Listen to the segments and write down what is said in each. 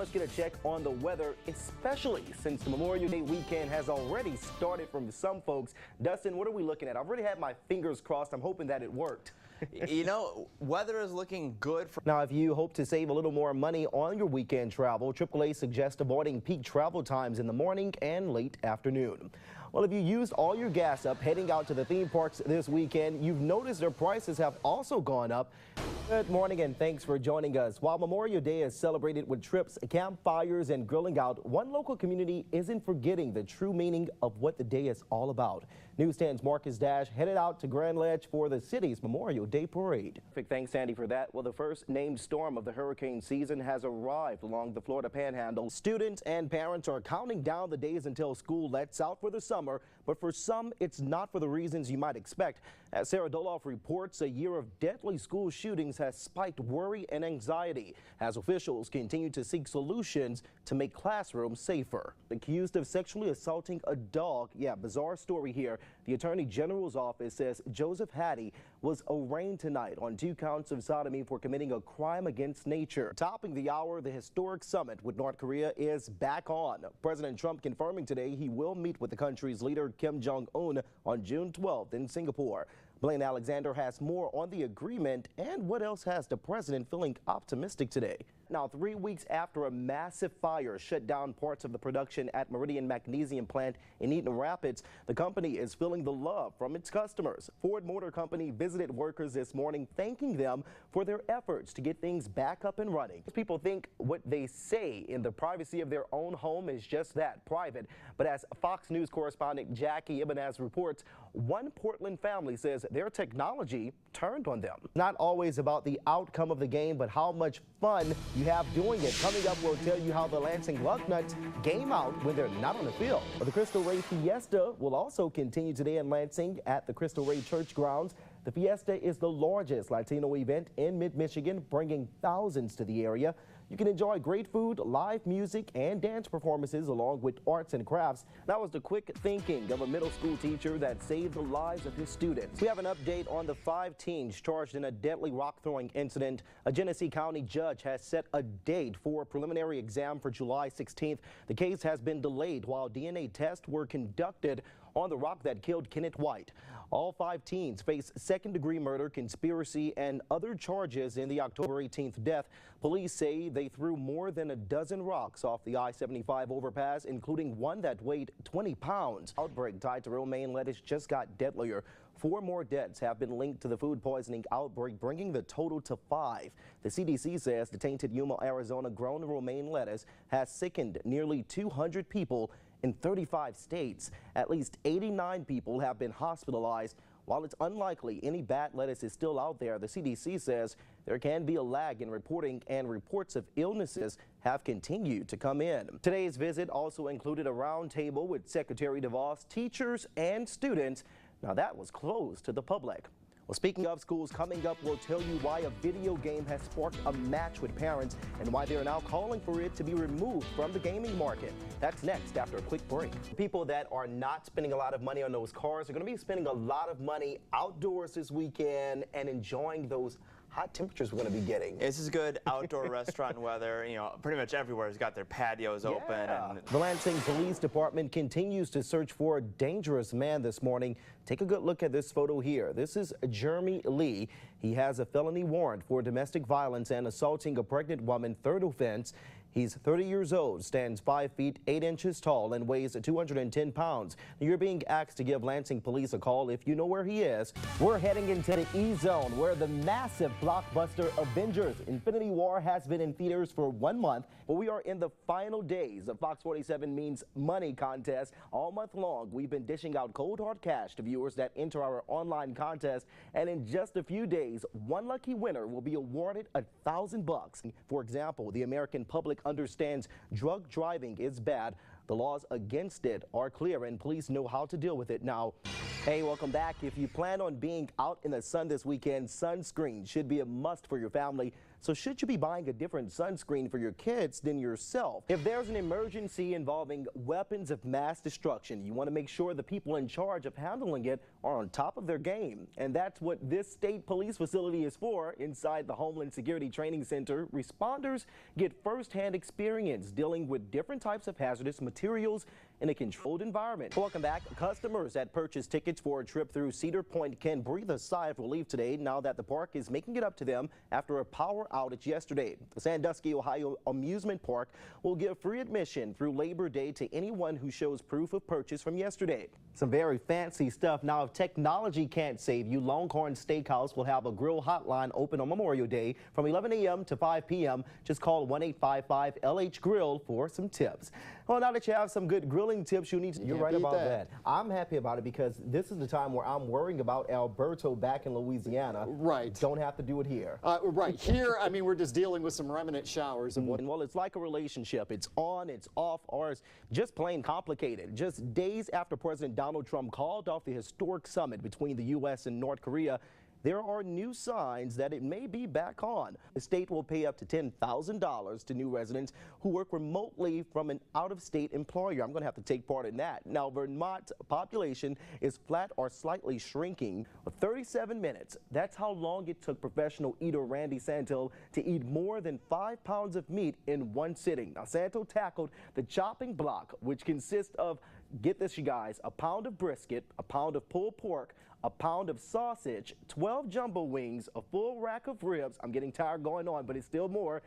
let's get a check on the weather, especially since the Memorial Day weekend has already started from some folks. Dustin, what are we looking at? I've already had my fingers crossed. I'm hoping that it worked. You know, weather is looking good. Now, if you hope to save a little more money on your weekend travel, AAA suggests avoiding peak travel times in the morning and late afternoon. Well, if you used all your gas up heading out to the theme parks this weekend, you've noticed their prices have also gone up. Good morning and thanks for joining us. While Memorial Day is celebrated with trips, campfires, and grilling out, one local community isn't forgetting the true meaning of what the day is all about. News 10's Marcus Dash headed out to Grand Ledge for the city's Memorial Day parade. Thanks, Sandy, for that. Well, the first named storm of the hurricane season has arrived along the Florida Panhandle. Students and parents are counting down the days until school lets out for the summer, but for some, it's not for the reasons you might expect. As Sarah Doloff reports, a year of deadly school shootings has spiked worry and anxiety as officials continue to seek solutions to make classrooms safer. Accused of sexually assaulting a dog. Yeah, bizarre story here. The Attorney General's office says Joseph Hattie was arraigned tonight on 2 counts of sodomy for committing a crime against nature. Topping the hour, the historic summit with North Korea is back on. President Trump confirming today he will meet with the country's leader Kim Jong-un on June 12th in Singapore. Blaine Alexander has more on the agreement and what else has the president feeling optimistic today. Now, 3 weeks after a massive fire shut down parts of the production at Meridian Magnesium plant in Eaton Rapids, the company is feeling the love from its customers. Ford Motor Company visited workers this morning, thanking them for their efforts to get things back up and running. People think what they say in the privacy of their own home is just that, private. But as Fox News correspondent Jackie Ibanez reports, one Portland family says their technology turned on them. Not always about the outcome of the game, but how much fun you have doing it. Coming up, we'll tell you how the Lansing Lugnuts game out when they're not on the field. The Cristo Rey Fiesta will also continue today in Lansing at the Cristo Rey Church grounds. The Fiesta is the largest Latino event in mid-Michigan, bringing thousands to the area. You can enjoy great food, live music, and dance performances along with arts and crafts. That was the quick thinking of a middle school teacher that saved the lives of his students. We have an update on the 5 teens charged in a deadly rock throwing incident. A Genesee County judge has set a date for a preliminary exam for July 16th. The case has been delayed while DNA tests were conducted on the rock that killed Kenneth White. All 5 teens face second-degree murder, conspiracy, and other charges in the October 18th death. Police say they threw more than a dozen rocks off the I-75 overpass, including one that weighed 20 pounds. Outbreak tied to romaine lettuce just got deadlier. 4 more deaths have been linked to the food poisoning outbreak, bringing the total to 5. The CDC says the tainted Yuma, Arizona grown romaine lettuce has sickened nearly 200 people in 35 states. At least 89 people have been hospitalized. While it's unlikely any bad lettuce is still out there, the CDC says there can be a lag in reporting, and reports of illnesses have continued to come in. Today's visit also included a roundtable with Secretary DeVos, teachers, and students. Now, that was closed to the public. Well, speaking of schools, coming up, we'll tell you why a video game has sparked a match with parents and why they're now calling for it to be removed from the gaming market. That's next after a quick break. People that are not spending a lot of money on those cars are going to be spending a lot of money outdoors this weekend and enjoying those hot temperatures we're going to be getting. This is good outdoor restaurant weather. You know, pretty much everywhere has got their patios open. And the Lansing Police Department continues to search for a dangerous man this morning. Take a good look at this photo here. This is Jeremy Lee. He has a felony warrant for domestic violence and assaulting a pregnant woman, 3rd offense. He's 30 years old, stands 5 feet 8 inches tall, and weighs 210 pounds. You're being asked to give Lansing police a call if you know where he is. We're heading into the E-Zone, where the massive blockbuster Avengers: Infinity War has been in theaters for 1 month. But we are in the final days of Fox 47 Means Money contest. All month long, we've been dishing out cold hard cash to viewers that enter our online contest. And in just a few days, one lucky winner will be awarded $1,000. For example, the American public understands drug driving is bad. The laws against it are clear, and police know how to deal with it now. Hey, welcome back. If you plan on being out in the sun this weekend, sunscreen should be a must for your family. So should you be buying a different sunscreen for your kids than yourself? If there's an emergency involving weapons of mass destruction, you want to make sure the people in charge of handling it are on top of their game. And that's what this state police facility is for. Inside the Homeland Security Training Center, responders get firsthand experience dealing with different types of hazardous materials in a controlled environment. Welcome back. Customers that purchase tickets for a trip through Cedar Point can breathe a sigh of relief today now that the park is making it up to them after a power outage yesterday. The Sandusky, Ohio amusement park will give free admission through Labor Day to anyone who shows proof of purchase from yesterday. Some very fancy stuff. Now, if technology can't save you, Longhorn Steakhouse will have a grill hotline open on Memorial Day from 11 a.m. to 5 p.m. Just call 1-855-LH-GRILL for some tips. Well, now that you have some good grilling tips, you're right about that. I'm happy about it because this is the time where I'm worrying about Alberto back in Louisiana. Right. Don't have to do it here. Right. Here, I mean, we're just dealing with some remnant showers. And well, it's like a relationship. It's on, it's off, or it's just plain complicated. Just days after President Donald Trump called off the historic summit between the U.S. and North Korea, there are new signs that it may be back on. The state will pay up to $10,000 to new residents who work remotely from an out-of-state employer. I'm going to have to take part in that. Now, Vermont's population is flat or slightly shrinking. 37 minutes. That's how long it took professional eater Randy Santel to eat more than 5 pounds of meat in one sitting. Now, Santel tackled the chopping block, which consists of, get this, you guys, a pound of brisket, a pound of pulled pork, a pound of sausage, 12 jumbo wings, a full rack of ribs. I'm getting tired going on, but it's still more.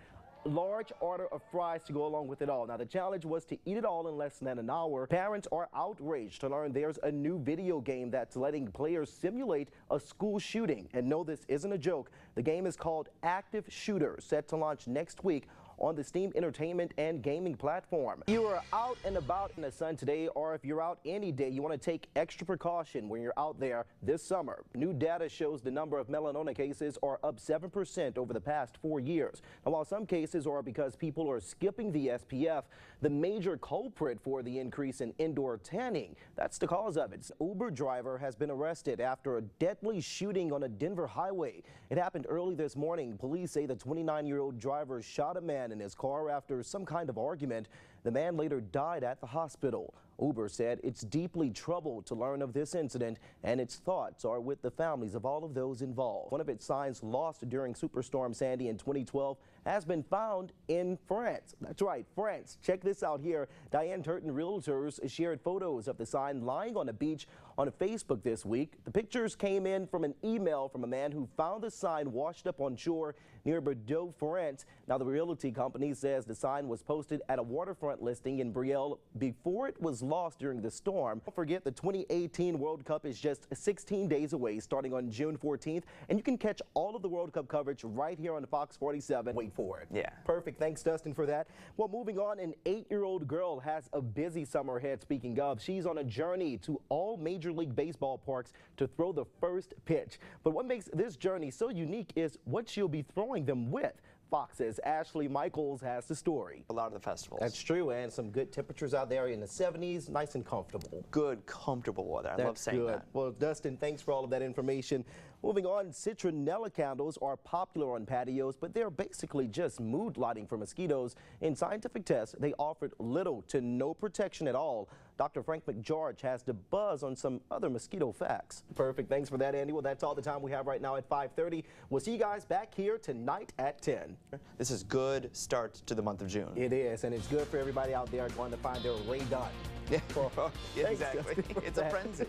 Large order of fries to go along with it all. Now, the challenge was to eat it all in less than an hour. Parents are outraged to learn there's a new video game that's letting players simulate a school shooting. And no, this isn't a joke. The game is called Active Shooter, set to launch next week on the Steam Entertainment and Gaming platform. You are out and about in the sun today, or if you're out any day, you want to take extra precaution when you're out there this summer. New data shows the number of melanoma cases are up 7% over the past 4 years. Now, while some cases are because people are skipping the SPF, the major culprit for the increase in indoor tanning, that's the cause of it. Uber driver has been arrested after a deadly shooting on a Denver highway. It happened early this morning. Police say the 29-year-old driver shot a man in his car after some kind of argument. The man later died at the hospital. Uber said it's deeply troubled to learn of this incident, and its thoughts are with the families of all of those involved. One of its signs lost during Superstorm Sandy in 2012 has been found in France. That's right, France. Check this out here. Diane Turton Realtors shared photos of the sign lying on a beach on Facebook this week. The pictures came in from an email from a man who found the sign washed up on shore near Bordeaux, France. Now, the realty company says the sign was posted at a waterfront listing in Brielle before it was lost during the storm. Don't forget, the 2018 World Cup is just 16 days away, starting on June 14th, and you can catch all of the World Cup coverage right here on Fox 47. Wait for it. Yeah. Perfect. Thanks, Dustin, for that. Well, moving on, an 8-year-old girl has a busy summer ahead. Speaking of, she's on a journey to all Major League Baseball parks to throw the first pitch. But what makes this journey so unique is what she'll be throwing them with. Fox's Ashley Michaels has the story. A lot of the festivals. That's true, and some good temperatures out there in the 70s, nice and comfortable. Good, comfortable weather. I love saying that. Well, Dustin, thanks for all of that information. Moving on, citronella candles are popular on patios, but they're basically just mood lighting for mosquitoes. In scientific tests, they offered little to no protection at all. Dr. Frank McGeorge has the buzz on some other mosquito facts. Perfect. Thanks for that, Andy. Well, that's all the time we have right now at 5:30. We'll see you guys back here tonight at 10. This is good start to the month of June. It is, and it's good for everybody out there going to find their Ray Gun. Yeah, exactly. It's a frenzy.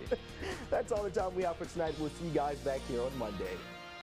That's all the time we have for tonight. We'll see you guys back here on Monday.